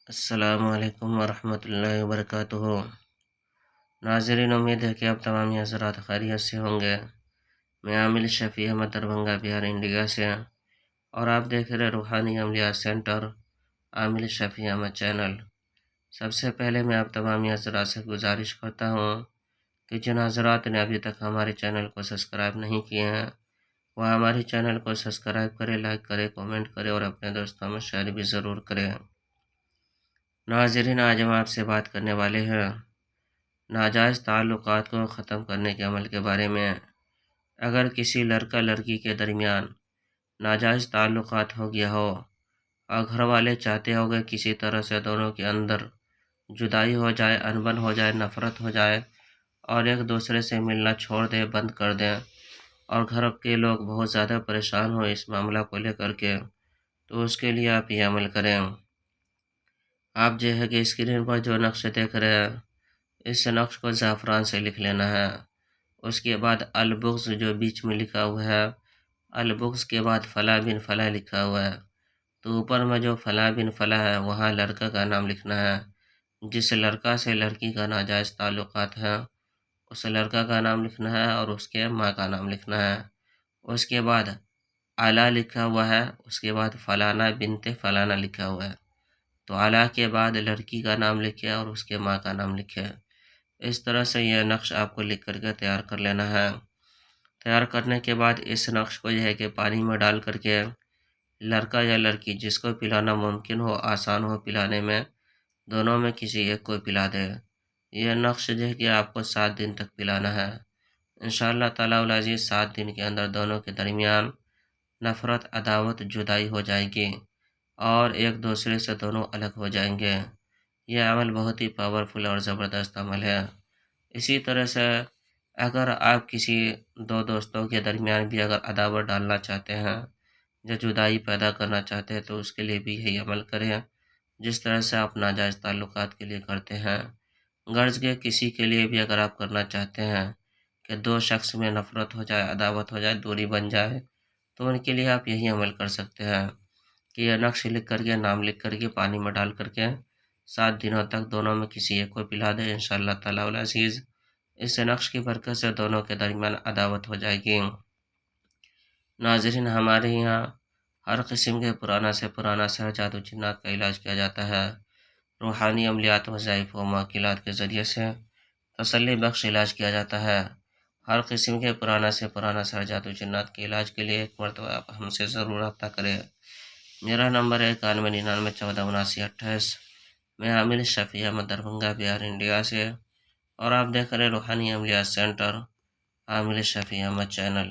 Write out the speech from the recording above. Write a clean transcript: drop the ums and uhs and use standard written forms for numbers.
السلام علیکم ورحمۃ اللہ وبرکاتہ۔ ناظرین، امید ہے کہ آپ تمام حضرات خیریت سے ہوں گے۔ میں عامل شفیع احمد دربھنگہ بہار انڈیا سے، اور آپ دیکھ رہے روحانی عملیات سینٹر عامل شفیع احمد چینل۔ سب سے پہلے میں آپ تمام حضرات سے گزارش کرتا ہوں کہ جن حضرات نے ابھی تک ہمارے چینل کو سبسکرائب نہیں کیے ہیں وہ ہمارے چینل کو سبسکرائب کرے، لائک کرے، کامنٹ کرے اور اپنے دوستوں میں شیئر بھی ضرور کریں۔ ناظرین، آج ہم آپ سے بات کرنے والے ہیں ناجائز تعلقات کو ختم کرنے کے عمل کے بارے میں۔ اگر کسی لڑکا لڑکی کے درمیان ناجائز تعلقات ہو گیا ہو اور گھر والے چاہتے ہو کہ کسی طرح سے دونوں کے اندر جدائی ہو جائے، انبن ہو جائے، نفرت ہو جائے اور ایک دوسرے سے ملنا چھوڑ دیں، بند کر دیں، اور گھر کے لوگ بہت زیادہ پریشان ہو اس معاملہ کو لے کر کے، تو اس کے لیے آپ یہ عمل کریں۔ آپ جو ہے کہ اسکرین پر جو نقش دیکھ رہے ہیں اس نقش کو زعفران سے لکھ لینا ہے۔ اس کے بعد البغض جو بیچ میں لکھا ہوا ہے، البغض کے بعد فلاں بن فلاں لکھا ہوا ہے، تو اوپر میں جو فلاں بن فلاں ہے وہاں لڑکا کا نام لکھنا ہے۔ جس لڑکا سے لڑکی کا ناجائز تعلقات ہے اس لڑکا کا نام لکھنا ہے اور اس کے ماں کا نام لکھنا ہے۔ اس کے بعد اعلیٰ لکھا ہوا ہے، اس کے بعد فلانا بنت فلانا لکھا ہوا ہے، تو اعلیٰ کے بعد لڑکی کا نام لکھے اور اس کے ماں کا نام لکھے۔ اس طرح سے یہ نقش آپ کو لکھ کر کے تیار کر لینا ہے۔ تیار کرنے کے بعد اس نقش کو یہ ہے کہ پانی میں ڈال کر کے لڑکا یا لڑکی جس کو پلانا ممکن ہو، آسان ہو پلانے میں، دونوں میں کسی ایک کو پلا دے۔ یہ نقش جو ہے کہ آپ کو 7 دن تک پلانا ہے۔ انشاءاللہ تعالی العزیز 7 دن کے اندر دونوں کے درمیان نفرت، عداوت، جدائی ہو جائے گی اور ایک دوسرے سے دونوں الگ ہو جائیں گے۔ یہ عمل بہت ہی پاورفل اور زبردست عمل ہے۔ اسی طرح سے اگر آپ کسی دو دوستوں کے درمیان بھی اگر عداوت ڈالنا چاہتے ہیں یا جدائی پیدا کرنا چاہتے ہیں تو اس کے لیے بھی یہی عمل کریں جس طرح سے آپ ناجائز تعلقات کے لیے کرتے ہیں۔ غرض کے کسی کے لیے بھی اگر آپ کرنا چاہتے ہیں کہ دو شخص میں نفرت ہو جائے، عداوت ہو جائے، دوری بن جائے، تو ان کے لیے آپ یہی عمل کر سکتے ہیں کہ یہ نقش لکھ کر کے، نام لکھ کر کے، پانی میں ڈال کر کے 7 دنوں تک دونوں میں کسی ایک کو پلا دیں۔ انشاءاللہ تعالی العزیز اس نقش کی برکت سے دونوں کے درمیان عداوت ہو جائے گی۔ ناظرین، ہمارے یہاں ہر قسم کے پرانا سے پرانا سحر، جادو، جنات کا علاج کیا جاتا ہے۔ روحانی عملیات، وظائف و معقولات کے ذریعے سے تسلی بخش علاج کیا جاتا ہے۔ ہر قسم کے پرانا سے پرانا سحر، جادو، جنات کے علاج کے لیے ایک مرتبہ آپ ہم سے ضرور رابطہ کریں۔ میرا نمبر ہے 9199147928۔ میں عامل شفیع احمد دربھنگہ بہار انڈیا سے، اور آپ دیکھ رہے روحانی عملیات سینٹر عامل شفیع احمد چینل۔